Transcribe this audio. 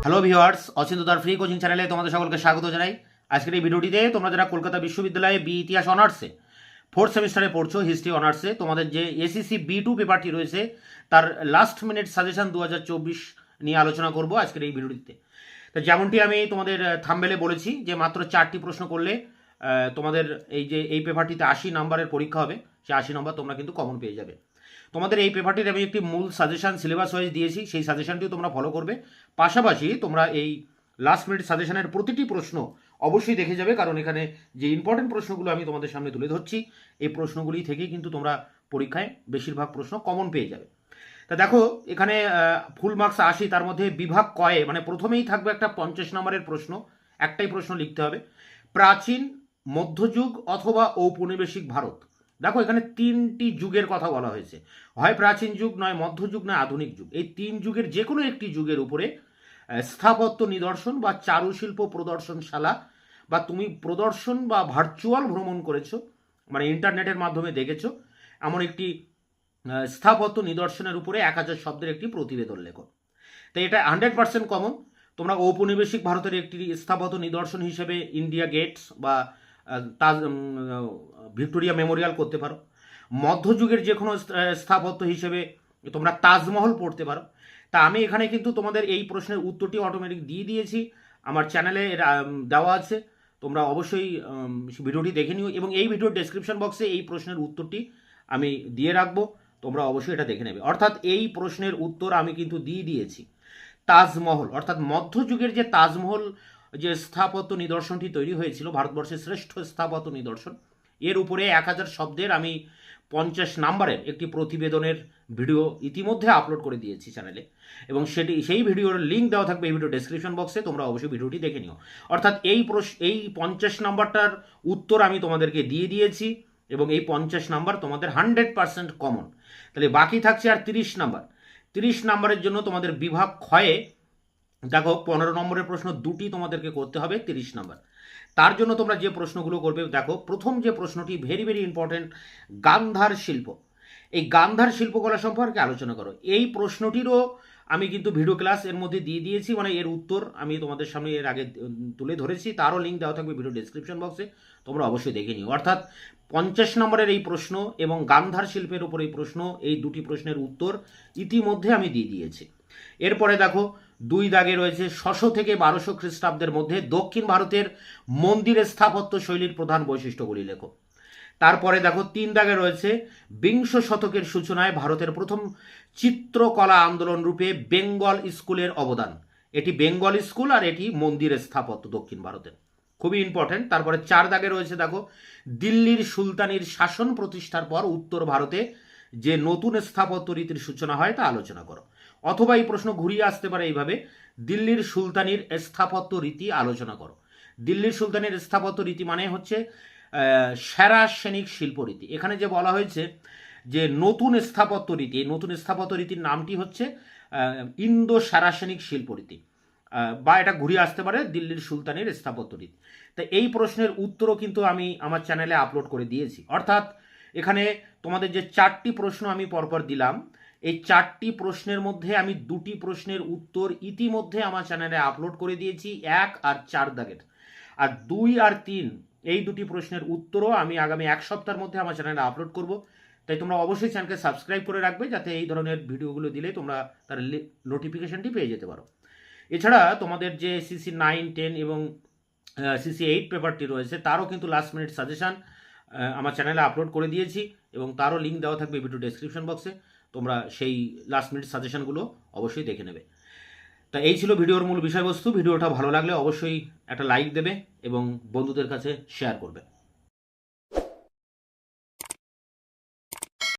Hello viewers, অচিন্ততার free coaching চ্যানেলে তোমাদের সকলকে স্বাগত জানাই। আজকের এই ভিডিওটিতে তোমরা যারা কলকাতা বিশ্ববিদ্যালয়ে বি ইতিহাস অনার্সে ফোর্থ সেমিস্টারে পড়ছো, হিস্ট্রি অনার্সে, তোমাদের যে এসিসি B2 পেপারটি রয়েছে তার লাস্ট মিনিট সাজেশন 2024 নিয়ে আলোচনা করব আজকের এই ভিডিওটিতে। তো যেমনটি আমি তোমাদের থাম্বনেলে বলেছি যে মাত্র 4টি প্রশ্ন করলে তোমাদের এই পেপারটিতে 80 নম্বরের পরীক্ষা হবে, সেই 80 নম্বর তোমরা কিন্তু কমন পেয়ে যাবে। তোমাদের এই পেপারটির আমি একটি মূল সাজেশন সিলেবাস ওয়াইজ দিয়েছি, সেই সাজেশনটিও তোমরা ফলো করবে। পাশাপাশি তোমরা এই লাস্ট মিনিট সাজেশনের প্রতিটি প্রশ্ন অবশ্যই দেখে যাবে, কারণ এখানে যে ইম্পর্টেন্ট প্রশ্নগুলো আমি তোমাদের সামনে তুলে ধরছি এই প্রশ্নগুলি থেকেই কিন্তু তোমরা পরীক্ষায় বেশিরভাগ প্রশ্ন কমন পেয়ে যাবে। তা দেখো, এখানে ফুল মার্কস 80, তার মধ্যে বিভাগ কয়ে মানে প্রথমেই থাকবে একটা 50 নম্বরের প্রশ্ন। একটাই প্রশ্ন লিখতে হবে, প্রাচীন, মধ্যযুগ অথবা ঔপনিবেশিক ভারত। দেখো, এখানে 3টি যুগের কথা বলা হয়েছে, হয় প্রাচীন যুগ, নয় মধ্যযুগ, নয় আধুনিক যুগ। এই 3 যুগের যে কোনো একটি যুগের উপরে স্থাপত্য নিদর্শন বা চারুশিল্প প্রদর্শনশালা, বা তুমি প্রদর্শন বা ভার্চুয়াল ভ্রমণ করেছো, মানে ইন্টারনেটের মাধ্যমে দেখেছো, এমন একটি স্থাপত্য নিদর্শনের উপরে 1000 শব্দের একটি প্রতিবেদন লেখো। তো এটা 100% কমন। তোমরা ঔপনিবেশিক ভারতের একটি স্থাপত্য নিদর্শন হিসেবে ইন্ডিয়া গেটস বা তাজ ভিক্টোরিয়া মেমোরিয়াল করতে পারো। মধ্যযুগের যে কোনো স্থাপত্য হিসেবে তোমরা তাজমহল পড়তে পারো। তা আমি এখানে কিন্তু তোমাদের এই প্রশ্নের উত্তরটি অটোমেটিক দিয়ে দিয়েছি, আমার চ্যানেলে দেওয়া আছে, তোমরা অবশ্যই ভিডিওটি দেখে নিও, এবং এই ভিডিওর ডেসক্রিপশন বক্সে এই প্রশ্নের উত্তরটি আমি দিয়ে রাখবো, তোমরা অবশ্যই এটা দেখে নেবে। অর্থাৎ এই প্রশ্নের উত্তর আমি কিন্তু দিয়ে দিয়েছি। তাজমহল অর্থাৎ মধ্যযুগের যে তাজমহল, যে স্থাপত্য নিদর্শনটি তৈরি হয়েছিল, ভারতবর্ষের শ্রেষ্ঠ স্থাপত্য নিদর্শন, এর উপরে 1000 শব্দের আমি 50 নম্বরের একটি প্রতিবেদনের ভিডিও ইতিমধ্যে আপলোড করে দিয়েছি চ্যানেলে, এবং সেই ভিডিওর লিঙ্ক দেওয়া থাকবে এই ভিডিও ডেসক্রিপশন বক্সে, তোমরা অবশ্যই ভিডিওটি দেখে নিও। অর্থাৎ এই 50 নম্বরটার উত্তর আমি তোমাদেরকে দিয়ে দিয়েছি, এবং এই 50 নাম্বার তোমাদের 100% কমন। তাহলে বাকি থাকছে আর 30 নাম্বার। 30 নাম্বারের জন্য তোমাদের বিভাগ ক্ষয়ে দেখো 15 নম্বরের প্রশ্ন 2টি তোমাদেরকে করতে হবে 30 নাম্বার। তার জন্য তোমরা যে প্রশ্নগুলো করবে, দেখো প্রথম যে প্রশ্নটি ভেরি ভেরি ইম্পর্টেন্ট, গান্ধার শিল্প। এই গান্ধার শিল্পকলা সম্পর্কে আলোচনা করো। এই প্রশ্নটিরও আমি কিন্তু ভিডিও ক্লাস এর মধ্যে দিয়ে দিয়েছি, মানে এর উত্তর আমি তোমাদের সামনে এর আগে তুলে ধরেছি, তারও লিঙ্ক দেওয়া থাকবে ভিডিও ডেসক্রিপশন বক্সে, তোমরা অবশ্যই দেখে নিও। অর্থাৎ 50 নম্বরের এই প্রশ্ন এবং গান্ধার শিল্পের উপর এই প্রশ্ন, এই দুটি প্রশ্নের উত্তর ইতিমধ্যে আমি দিয়ে দিয়েছি। এরপরে দেখো 2 দাগে রয়েছে 600 থেকে 1200 খ্রিস্টাব্দের মধ্যে দক্ষিণ ভারতের মন্দিরের স্থাপত্য শৈলীর প্রধান বৈশিষ্ট্যগুলি লেখো। তারপরে দেখো 3 দাগে রয়েছে বিংশ শতকের সূচনায় ভারতের প্রথম চিত্রকলা আন্দোলন রূপে বেঙ্গল স্কুলের অবদান। এটি বেঙ্গল স্কুল আর এটি মন্দিরের স্থাপত্য দক্ষিণ ভারতের, খুবই ইম্পর্টেন্ট। তারপরে 4 দাগে রয়েছে দেখো দিল্লির সুলতানির শাসন প্রতিষ্ঠার পর উত্তর ভারতে যে নতুন স্থাপত্য রীতির সূচনা হয় তা আলোচনা করো। অথবা এই প্রশ্ন ঘুরিয়ে আসতে পারে এইভাবে, দিল্লির সুলতানির স্থাপত্য রীতি আলোচনা করো। দিল্লির সুলতানির স্থাপত্য রীতি মানে হচ্ছে সারাসেনিক শিল্পরীতি। এখানে যে বলা হয়েছে যে নতুন স্থাপত্য রীতি, এই নতুন স্থাপত্য রীতির নামটি হচ্ছে ইন্দো সারাসেনিক শিল্পরীতি, বা এটা ঘুরিয়ে আসতে পারে দিল্লির সুলতানের স্থাপত্য রীতি। তাই এই প্রশ্নের উত্তরও কিন্তু আমি আমার চ্যানেলে আপলোড করে দিয়েছি। অর্থাৎ এখানে তোমাদের যে 4টি প্রশ্ন আমি পরপর দিলাম, এই 4টি প্রশ্নের মধ্যে আমি 2টি প্রশ্নের উত্তর ইতিমধ্যে আমার চ্যানেলে আপলোড করে দিয়েছি, 1 আর 4 দাগের। আর 2 আর 3 এই 2টি প্রশ্নের উত্তরও আমি আগামী 1 সপ্তাহের মধ্যে আমার চ্যানেলে আপলোড করব। তাই তোমরা অবশ্যই চ্যানেলকে সাবস্ক্রাইব করে রাখবে, যাতে এই ধরনের ভিডিওগুলো দিলে তোমরা তার নোটিফিকেশনটি পেয়ে যেতে পারো। এছাড়া তোমাদের যে সিসি 9, 10 এবং সিসি 8 পেপারটি রয়েছে, তারও কিন্তু লাস্ট মিনিট সাজেশান আমার চ্যানেলে আপলোড করে দিয়েছি, এবং তারও লিঙ্ক দেওয়া থাকবে ভিডিও ডেসক্রিপশন বক্সে, তোমরা সেই লাস্ট মিনিট সাজেশানগুলো অবশ্যই দেখে নেবে। তা এই ছিল ভিডিওর মূল বিষয়বস্তু। ভিডিওটা ভালো লাগলে অবশ্যই একটা লাইক দেবে এবং বন্ধুদের কাছে শেয়ার করবে।